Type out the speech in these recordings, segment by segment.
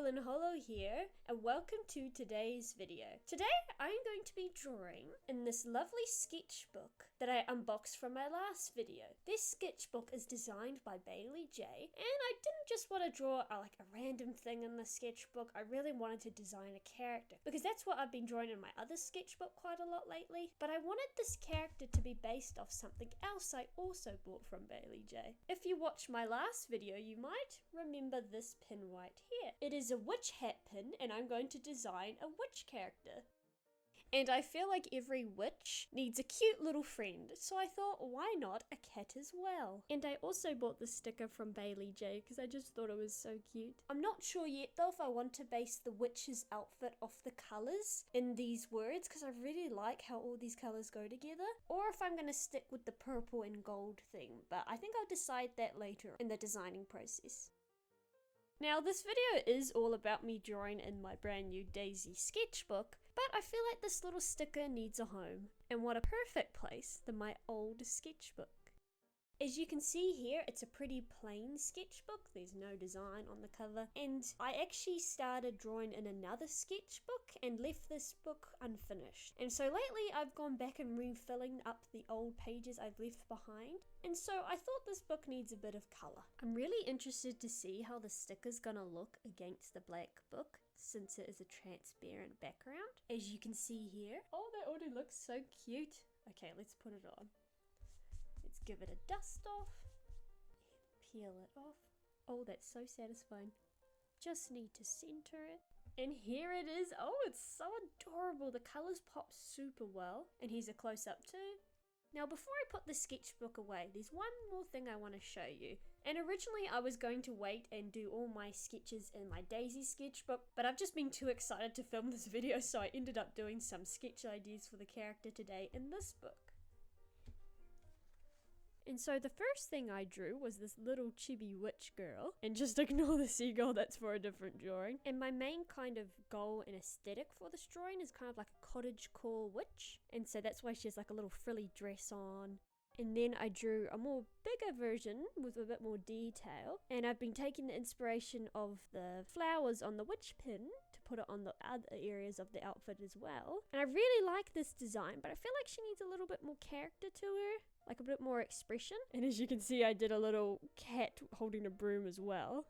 and Hollow here, and welcome to today's video. Today I'm going to be drawing in this lovely sketchbook that I unboxed from my last video. This sketchbook is designed by Baylee J, and I didn't just want to draw a random thing in the sketchbook. I really wanted to design a character, because that's what I've been drawing in my other sketchbook quite a lot lately, but I wanted this character to be based off something else I also bought from Baylee J. If you watched my last video, you might remember this pin right here. It is a witch hat pin, and I'm going to design a witch character. And I feel like every witch needs a cute little friend, so I thought, why not a cat as well? And I also bought the sticker from Baylee J because I just thought it was so cute. I'm not sure yet though if I want to base the witch's outfit off the colours in these words, because I really like how all these colours go together, or if I'm going to stick with the purple and gold thing, but I think I'll decide that later in the designing process. Now this video is all about me drawing in my brand new Daisy sketchbook, but I feel like this little sticker needs a home, and what a perfect place than my old sketchbook. As you can see here, it's a pretty plain sketchbook. There's no design on the cover, and I actually started drawing in another sketchbook and left this book unfinished. And so lately I've gone back and refilling up the old pages I've left behind, and so I thought this book needs a bit of colour. I'm really interested to see how the sticker's gonna look against the black book, since it is a transparent background. As you can see here. Oh, that already looks so cute. Okay, let's put it on. Let's give it a dust off, and peel it off. Oh, that's so satisfying. Just need to center it. And here it is. Oh, it's so adorable. The colors pop super well. And here's a close-up too. Now, before I put the sketchbook away, there's one more thing I want to show you. And originally I was going to wait and do all my sketches in my Daisy sketchbook, but I've just been too excited to film this video, so I ended up doing some sketch ideas for the character today in this book. And so the first thing I drew was this little chibi witch girl, and just ignore the seagull, that's for a different drawing. And my main kind of goal and aesthetic for this drawing is kind of like a cottagecore witch, and so that's why she has like a little frilly dress on. And then I drew a more bigger version with a bit more detail, and I've been taking the inspiration of the flowers on the witch pin to put it on the other areas of the outfit as well. And I really like this design, but I feel like she needs a little bit more character to her, like a bit more expression. And as you can see, I did a little cat holding a broom as well.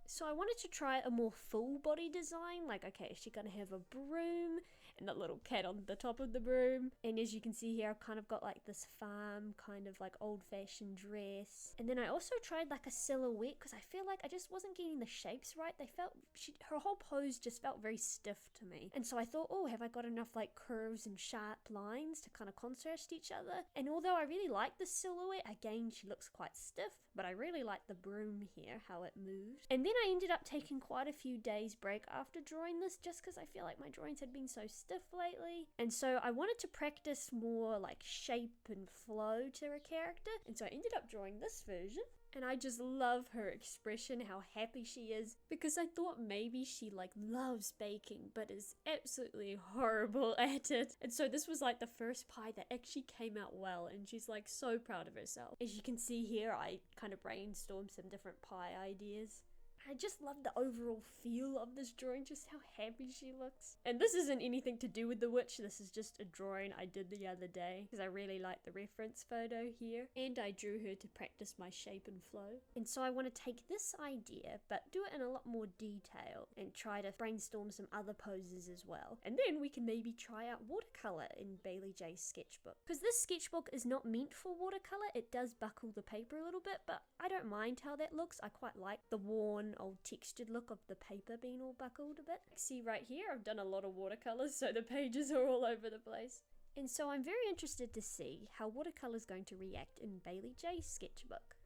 So I wanted to try a more full body design, like, okay, is she gonna have a broom and that little cat on the top of the broom? And as you can see here, I've kind of got like this farm kind of like old-fashioned dress. And then I also tried like a silhouette, because I feel like I just wasn't getting the shapes right. Her whole pose just felt very stiff to me. And so I thought, oh, have I got enough like curves and sharp lines to kind of contrast each other? And although I really like the silhouette, again, she looks quite stiff, but I really like the broom here, how it moved. And then I ended up taking quite a few days break after drawing this, just because I feel like my drawings had been so stiff lately. And so I wanted to practice more like shape and flow to her character, and so I ended up drawing this version. And I just love her expression, how happy she is, because I thought maybe she like loves baking but is absolutely horrible at it. And so this was like the first pie that actually came out well, and she's like so proud of herself. As you can see here, I kind of brainstormed some different pie ideas. I just love the overall feel of this drawing, just how happy she looks. And this isn't anything to do with the witch, this is just a drawing I did the other day, because I really like the reference photo here. And I drew her to practice my shape and flow. And so I want to take this idea, but do it in a lot more detail, and try to brainstorm some other poses as well. And then we can maybe try out watercolour in Baylee J's sketchbook. Because this sketchbook is not meant for watercolour, it does buckle the paper a little bit, but I don't mind how that looks. I quite like the worn old textured look of the paper being all buckled a bit. See right here, I've done a lot of watercolors, so the pages are all over the place. And so I'm very interested to see how watercolor is going to react in Baylee J's sketchbook.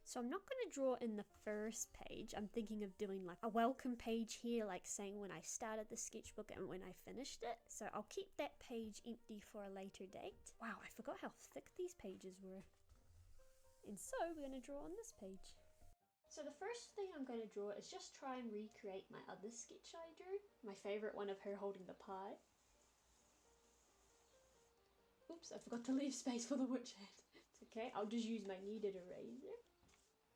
So I'm not going to draw in the first page. I'm thinking of doing like a welcome page here, like saying when I started the sketchbook and when I finished it. So I'll keep that page empty for a later date. Wow, I forgot how thick these pages were. And so we're going to draw on this page. So the first thing I'm going to draw is just try and recreate my other sketch I drew. My favourite one of her holding the pie. Oops, I forgot to leave space for the witch hat. It's okay, I'll just use my kneaded eraser.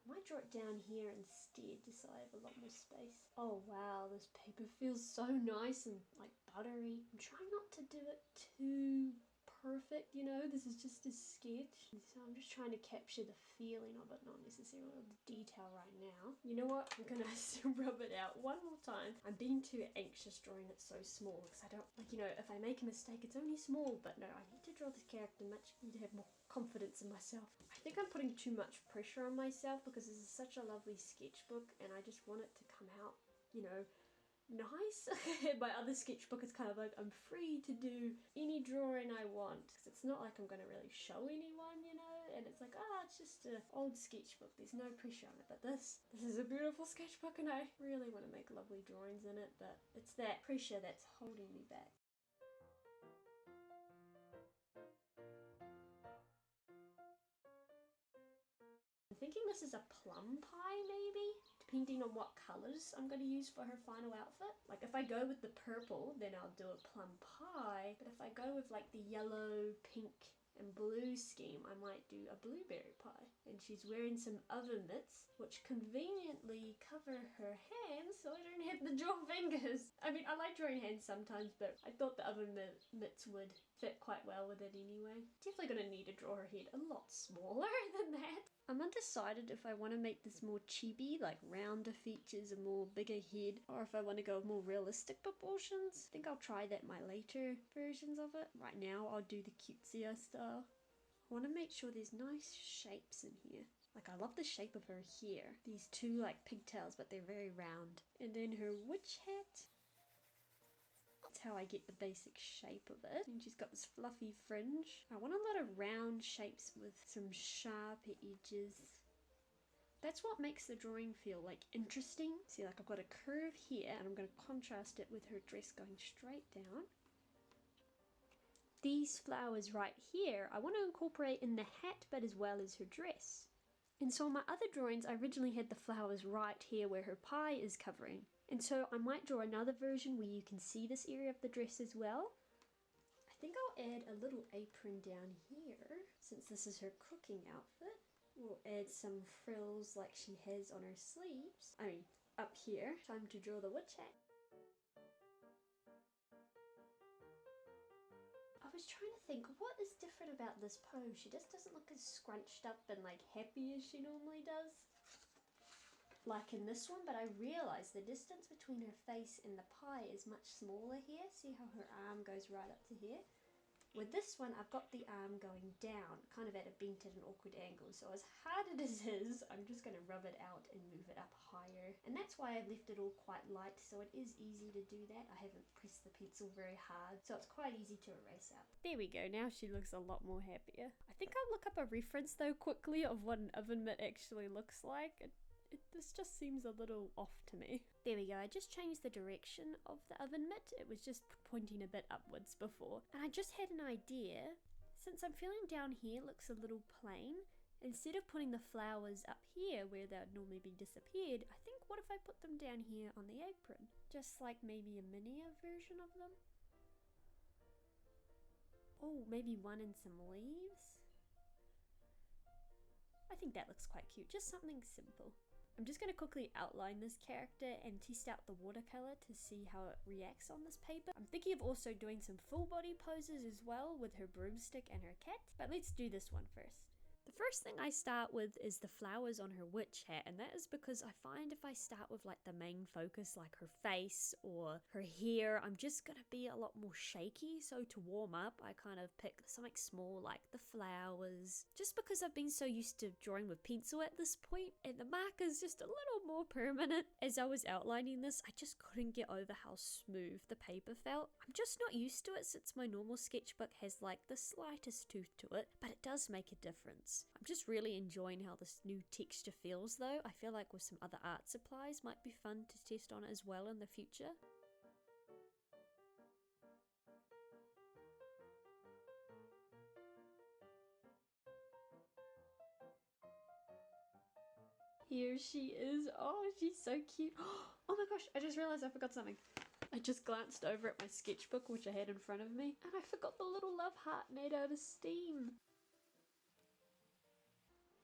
I might draw it down here instead just so I have a lot more space. Oh wow, this paper feels so nice and like buttery. I'm trying not to do it too perfect, you know, this is just a sketch. So I'm just trying to capture the feeling of it, not necessarily the detail right now. You know what? I'm gonna rub it out one more time. I'm being too anxious drawing it so small because I don't, like, you know, if I make a mistake, it's only small, but no, I need to draw this character much, I need to have more confidence in myself. I think I'm putting too much pressure on myself because this is such a lovely sketchbook and I just want it to come out, you know, nice. My other sketchbook is kind of like I'm free to do any drawing I want because it's not like I'm going to really show anyone, you know, and it's like, it's just an old sketchbook, there's no pressure on it. But this is a beautiful sketchbook and I really want to make lovely drawings in it, but it's that pressure that's holding me back. I'm thinking this is a plum pie maybe, depending on what colours I'm going to use for her final outfit. Like if I go with the purple, then I'll do a plum pie, but if I go with like the yellow, pink and blue scheme, I might do a blueberry pie. And she's wearing some oven mitts, which conveniently cover her hands so I don't have to draw fingers. I mean, I like drawing hands sometimes, but I thought the oven mitts would fit quite well with it anyway. Definitely gonna need to draw her head a lot smaller than that. I'm undecided if I want to make this more chibi, like rounder features, a more bigger head, or if I want to go with more realistic proportions. I think I'll try that in my later versions of it. Right now I'll do the cutesier style. I want to make sure there's nice shapes in here. Like I love the shape of her hair. These two like pigtails, but they're very round. And then her witch hat. That's how I get the basic shape of it. And she's got this fluffy fringe. I want a lot of round shapes with some sharp edges. That's what makes the drawing feel like interesting. See, like I've got a curve here and I'm going to contrast it with her dress going straight down. These flowers right here, I want to incorporate in the hat but as well as her dress. And so in my other drawings, I originally had the flowers right here where her pie is covering. And so I might draw another version where you can see this area of the dress as well. I think I'll add a little apron down here, since this is her cooking outfit. We'll add some frills like she has on her sleeves. I mean, up here. Time to draw the witch hat. I was trying to think, what is different about this pose? She just doesn't look as scrunched up and like happy as she normally does. Like in this one, but I realised the distance between her face and the pie is much smaller here. See how her arm goes right up to here? With this one, I've got the arm going down, kind of at a bent at an awkward angle. So as hard as it is, I'm just going to rub it out and move it up higher. And that's why I've left it all quite light, so it is easy to do that. I haven't pressed the pencil very hard, so it's quite easy to erase out. There we go, now she looks a lot more happier. I think I'll look up a reference though quickly of what an oven mitt actually looks like. This just seems a little off to me. There we go, I just changed the direction of the oven mitt. It was just pointing a bit upwards before. And I just had an idea. Since I'm feeling down here looks a little plain, instead of putting the flowers up here where they would normally be disappeared, I think what if I put them down here on the apron? Just like maybe a miniature version of them? Oh, maybe one in some leaves? I think that looks quite cute, just something simple. I'm just going to quickly outline this character and test out the watercolor to see how it reacts on this paper. I'm thinking of also doing some full body poses as well with her broomstick and her cat, but let's do this one first. The first thing I start with is the flowers on her witch hat, and that is because I find if I start with like the main focus like her face or her hair, I'm just gonna be a lot more shaky. So to warm up, I kind of pick something small like the flowers, just because I've been so used to drawing with pencil at this point, and the marker's just a little more permanent. As I was outlining this, I just couldn't get over how smooth the paper felt. I'm just not used to it since my normal sketchbook has like the slightest tooth to it, but it does make a difference. I'm just really enjoying how this new texture feels though. I feel like with some other art supplies might be fun to test on as well in the future. Here she is. Oh, she's so cute. Oh my gosh, I just realized I forgot something. I just glanced over at my sketchbook, which I had in front of me, and I forgot the little love heart made out of steam.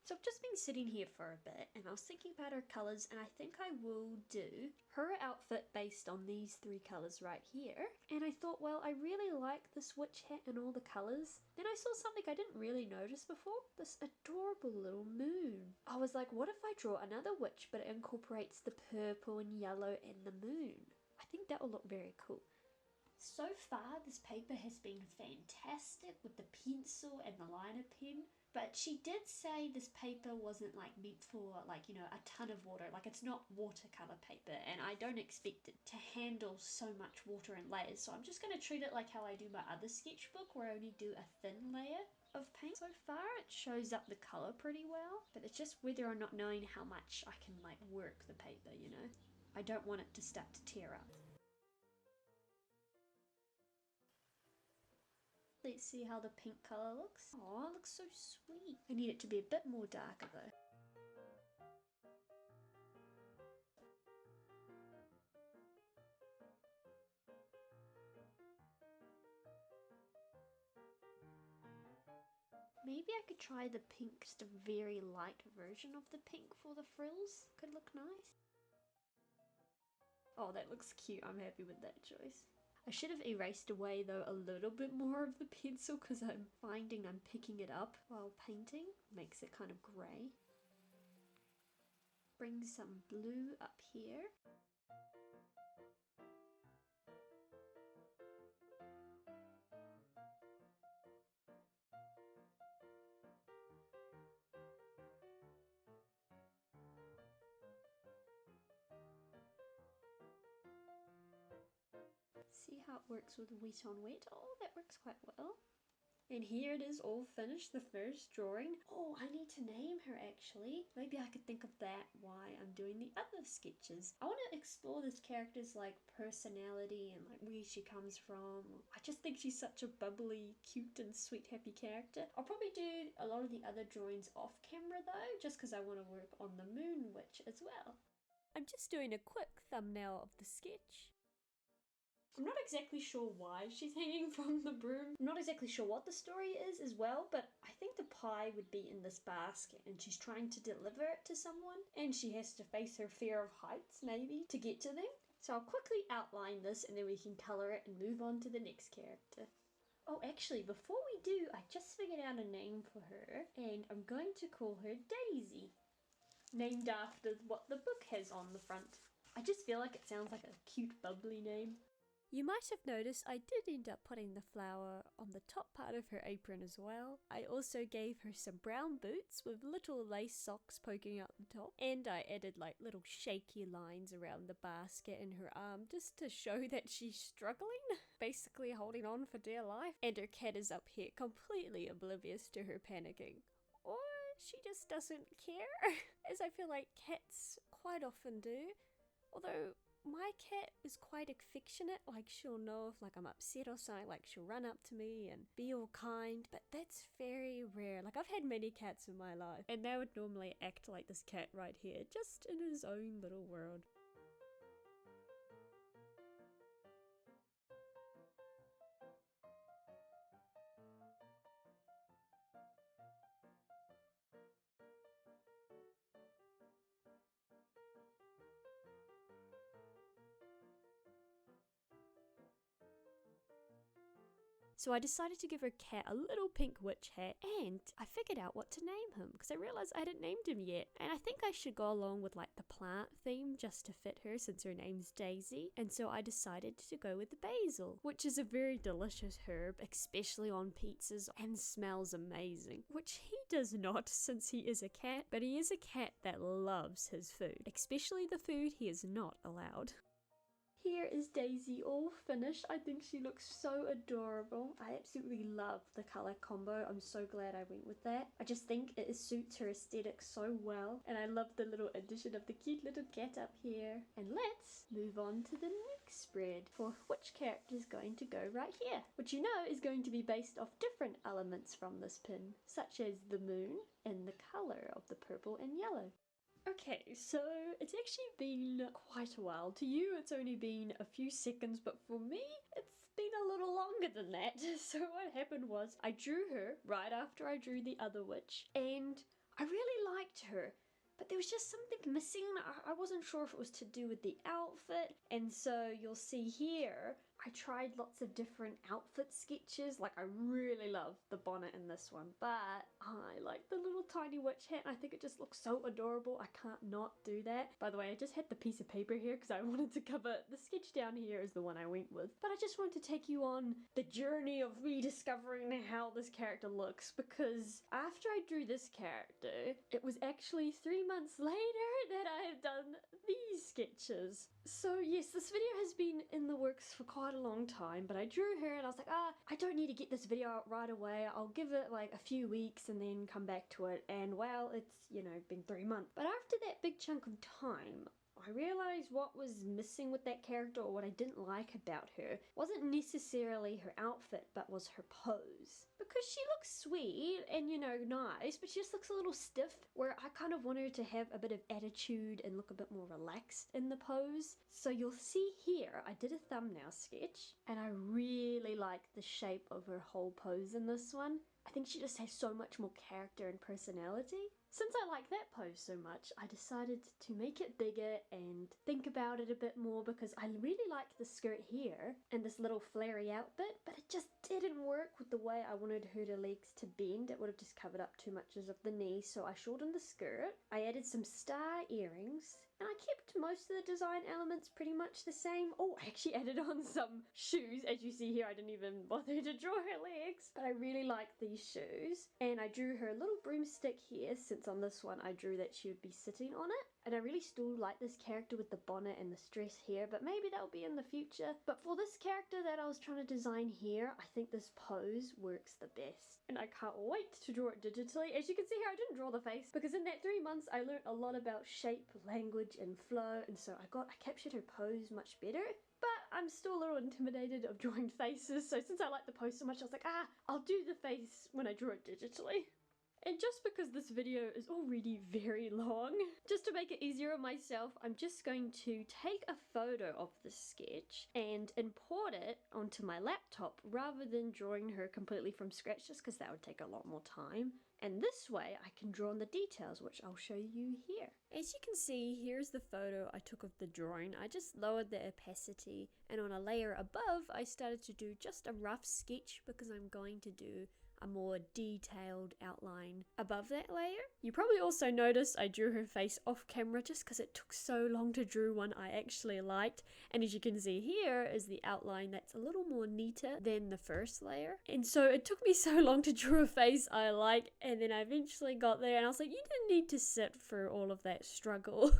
So I've just been sitting here for a bit and I was thinking about her colours, and I think I will do her outfit based on these three colours right here. And I thought, well, I really like this witch hat and all the colours. Then I saw something I didn't really notice before, this adorable little moon. I was like, what if I draw another witch but it incorporates the purple and yellow and the moon? I think that will look very cool. So far this paper has been fantastic with the pencil and the liner pen. But she did say this paper wasn't like meant for like, you know, a ton of water. Like it's not watercolor paper, and I don't expect it to handle so much water and layers. So I'm just going to treat it like how I do my other sketchbook, where I only do a thin layer of paint. So far it shows up the color pretty well, but it's just whether or not knowing how much I can like work the paper, you know. I don't want it to start to tear up. Let's see how the pink colour looks. Oh, it looks so sweet. I need it to be a bit more darker though. Maybe I could try the pink, just a very light version of the pink for the frills. Could look nice. Oh, that looks cute. I'm happy with that choice. I should have erased away though a little bit more of the pencil, because I'm finding I'm picking it up while painting. Makes it kind of grey. Bring some blue up here. See how it works with wet on wet. Oh, that works quite well. And here it is all finished, the first drawing. Oh, I need to name her actually. Maybe I could think of that while I'm doing the other sketches. I want to explore this character's like personality and like where she comes from. I just think she's such a bubbly, cute and sweet, happy character. I'll probably do a lot of the other drawings off camera though, just because I want to work on the Moon Witch as well. I'm just doing a quick thumbnail of the sketch. I'm not exactly sure why she's hanging from the broom. I'm not exactly sure what the story is as well, but I think the pie would be in this basket and she's trying to deliver it to someone, and she has to face her fear of heights maybe to get to them. So I'll quickly outline this and then we can colour it and move on to the next character. Oh, actually, before we do, I just figured out a name for her, and I'm going to call her Daisy, named after what the book has on the front. I just feel like it sounds like a cute, bubbly name. You might have noticed I did end up putting the flower on the top part of her apron as well. I also gave her some brown boots with little lace socks poking out the top, and I added like little shaky lines around the basket in her arm just to show that she's struggling, basically holding on for dear life. And her cat is up here completely oblivious to her panicking. Or she just doesn't care, as I feel like cats quite often do. Although my cat is quite affectionate, like she'll know if like I'm upset or something, like she'll run up to me and be all kind, but that's very rare. Like I've had many cats in my life and they would normally act like this cat right here, just in his own little world. So I decided to give her cat a little pink witch hat, and I figured out what to name him because I realized I hadn't named him yet. And I think I should go along with like the plant theme just to fit her since her name's Daisy. And so I decided to go with the basil, which is a very delicious herb, especially on pizzas, and smells amazing. Which he does not, since he is a cat, but he is a cat that loves his food, especially the food he is not allowed. Here is Daisy all finished. I think she looks so adorable. I absolutely love the colour combo. I'm so glad I went with that. I just think it suits her aesthetic so well. And I love the little addition of the cute little cat up here. And let's move on to the next spread for which character is going to go right here. Which you know is going to be based off different elements from this pin, such as the moon and the colour of the purple and yellow. Okay, so it's actually been quite a while. To you it's only been a few seconds, but for me it's been a little longer than that. So what happened was I drew her right after I drew the other witch, and I really liked her, but there was just something missing. I wasn't sure if it was to do with the outfit, and so you'll see here, I tried lots of different outfit sketches. Like, I really love the bonnet in this one, but I like the little tiny witch hat. I think it just looks so adorable. I can't not do that. By the way, I just had the piece of paper here because I wanted to cover the sketch down here is the one I went with. But I just wanted to take you on the journey of rediscovering how this character looks, because after I drew this character, it was actually 3 months later that I have done these sketches. So yes, this video has been in the works for quite a long time, but I drew her and I was like, I don't need to get this video out right away. I'll give it like a few weeks and then come back to it. And well, it's, you know, been 3 months. But after that big chunk of time, I realized what was missing with that character, or what I didn't like about her, wasn't necessarily her outfit, but was her pose. Because she looks sweet and, you know, nice, but she just looks a little stiff, where I kind of want her to have a bit of attitude and look a bit more relaxed in the pose. So you'll see here, I did a thumbnail sketch, and I really like the shape of her whole pose in this one. I think she just has so much more character and personality. Since I like that pose so much, I decided to make it bigger and think about it a bit more, because I really like the skirt here and this little flary outfit, but it just didn't work with the way I wanted her legs to bend. It would have just covered up too much of the knee, so I shortened the skirt. I added some star earrings, and I kept most of the design elements pretty much the same. Oh, I actually added on some shoes. As you see here, I didn't even bother to draw her legs, but I really like these shoes. And I drew her little broomstick here, since on this one I drew that she would be sitting on it. And I really still like this character with the bonnet and the dress here, but maybe that'll be in the future. But for this character that I was trying to design here, I think this pose works the best. And I can't wait to draw it digitally. As you can see here, I didn't draw the face, because in that 3 months I learned a lot about shape, language, and flow, and so I captured her pose much better. But I'm still a little intimidated of drawing faces, so since I like the pose so much, I was like, I'll do the face when I draw it digitally. And just because this video is already very long, just to make it easier on myself, I'm just going to take a photo of the sketch and import it onto my laptop rather than drawing her completely from scratch, just because that would take a lot more time. And this way I can draw on the details, which I'll show you here. As you can see, here's the photo I took of the drawing. I just lowered the opacity, and on a layer above I started to do just a rough sketch, because I'm going to do a more detailed outline above that layer. You probably also noticed I drew her face off camera just because it took so long to draw one I actually liked. And as you can see here is the outline that's a little more neater than the first layer. And so it took me so long to draw a face I like, and then I eventually got there and I was like, you didn't need to sit for all of that struggle.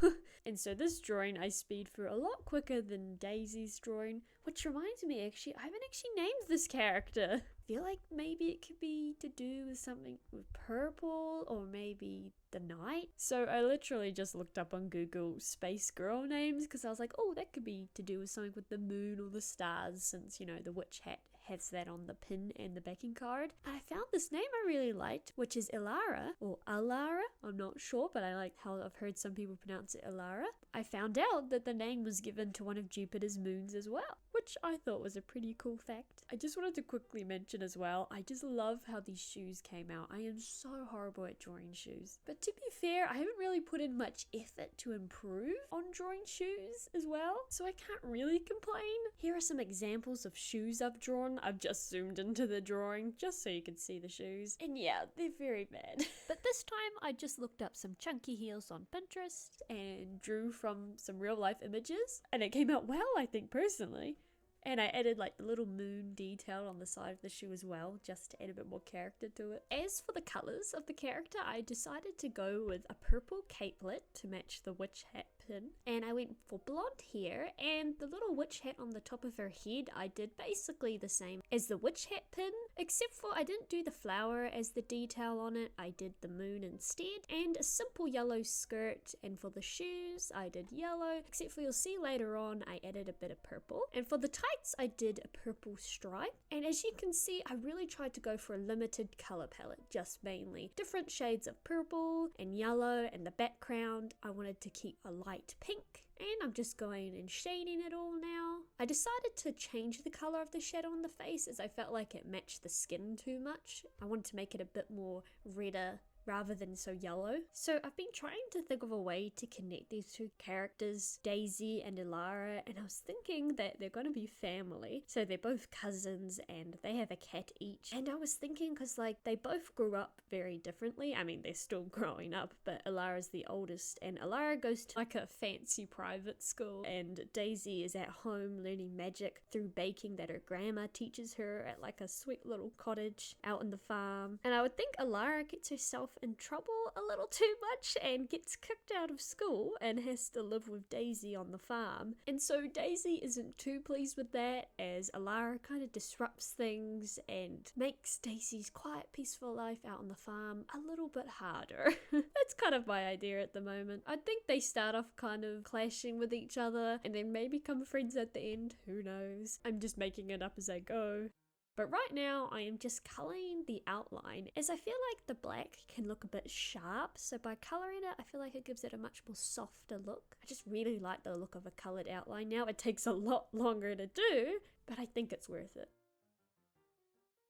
And so this drawing I speed through a lot quicker than Daisy's drawing, which reminds me, actually, I haven't actually named this character. I feel like maybe it could be to do with something with purple, or maybe the night. So I literally just looked up on Google space girl names, because I was like, oh, that could be to do with something with the moon or the stars, since, you know, the witch hat has that on the pin and the backing card. And I found this name I really liked, which is Ilara, or Alara. I'm not sure, but I like how I've heard some people pronounce it Ilara. I found out that the name was given to one of Jupiter's moons as well, which I thought was a pretty cool fact. I just wanted to quickly mention as well, I just love how these shoes came out. I am so horrible at drawing shoes. But to be fair, I haven't really put in much effort to improve on drawing shoes as well, so I can't really complain. Here are some examples of shoes I've drawn. I've just zoomed into the drawing just so you can see the shoes. And yeah, they're very bad. But this time I just looked up some chunky heels on Pinterest and drew from some real life images, and it came out well, I think, personally. And I added like the little moon detail on the side of the shoe as well, just to add a bit more character to it. As for the colours of the character, I decided to go with a purple capelet to match the witch hat pin. And I went for blonde hair, and the little witch hat on the top of her head, I did basically the same as the witch hat pin, except for I didn't do the flower as the detail on it. I did the moon instead, and a simple yellow skirt. And for the shoes, I did yellow, except for you'll see later on I added a bit of purple. And for the tights, I did a purple stripe. And as you can see, I really tried to go for a limited color palette, just mainly different shades of purple and yellow, and the background I wanted to keep a light pink. And I'm just going and shading it all now. I decided to change the color of the shadow on the face as I felt like it matched the skin too much. I wanted to make it a bit more redder rather than so yellow. So I've been trying to think of a way to connect these two characters, Daisy and Alara, and I was thinking that they're going to be family. So they're both cousins and they have a cat each. And I was thinking because like they both grew up very differently. I mean, they're still growing up, but Alara's the oldest and Alara goes to like a fancy private school and Daisy is at home learning magic through baking that her grandma teaches her at like a sweet little cottage out in the farm. And I would think Alara gets herself in trouble a little too much and gets kicked out of school and has to live with Daisy on the farm. And so Daisy isn't too pleased with that as Alara kind of disrupts things and makes Daisy's quiet, peaceful life out on the farm a little bit harder. That's kind of my idea at the moment. I think they start off kind of clashing with each other and then may become friends at the end. Who knows? I'm just making it up as I go. But right now I am just colouring the outline as I feel like the black can look a bit sharp, so by colouring it I feel like it gives it a much more softer look. I just really like the look of a coloured outline now. It takes a lot longer to do, but I think it's worth it.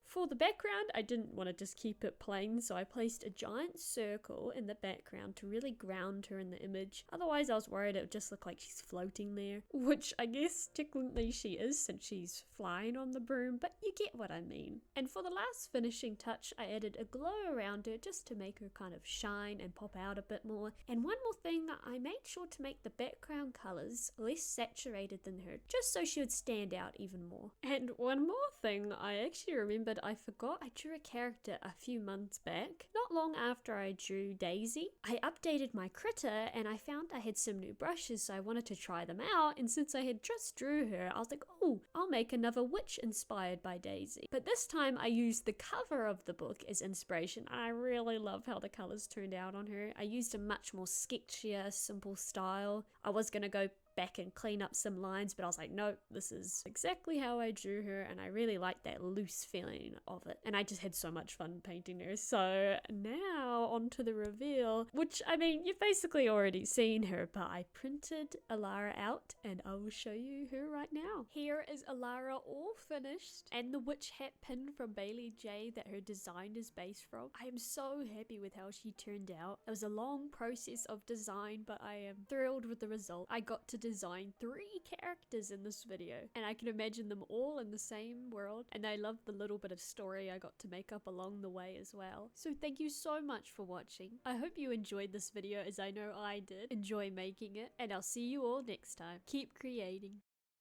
For the background, I didn't want to just keep it plain, so I placed a giant circle in the background to really ground her in the image. Otherwise, I was worried it would just look like she's floating there, which I guess technically she is since she's flying on the broom, but you get what I mean. And for the last finishing touch, I added a glow around her just to make her kind of shine and pop out a bit more. And one more thing, I made sure to make the background colours less saturated than her, just so she would stand out even more. And one more thing, I actually remembered I forgot I drew a character a few months back. Not long after I drew Daisy, I updated my critter and I found I had some new brushes, so I wanted to try them out, and since I had just drew her, I was like, oh, I'll make another witch inspired by Daisy. But this time I used the cover of the book as inspiration, and I really love how the colours turned out on her. I used a much more sketchier, simple style. I was going to go back and clean up some lines, but I was like, nope, this is exactly how I drew her, and I really like that loose feeling of it, and I just had so much fun painting her. So now on to the reveal, which I mean you've basically already seen her, but I printed Alara out and I will show you her right now. Here is Alara all finished and the witch hat pin from Baylee J that her design is based from. I am so happy with how she turned out. It was a long process of design, but I am thrilled with the result. I got to design 3 characters in this video and I can imagine them all in the same world, and I love the little bit of story I got to make up along the way as well. So thank you so much for watching. I hope you enjoyed this video as I know I did. Enjoy making it, and I'll see you all next time. Keep creating.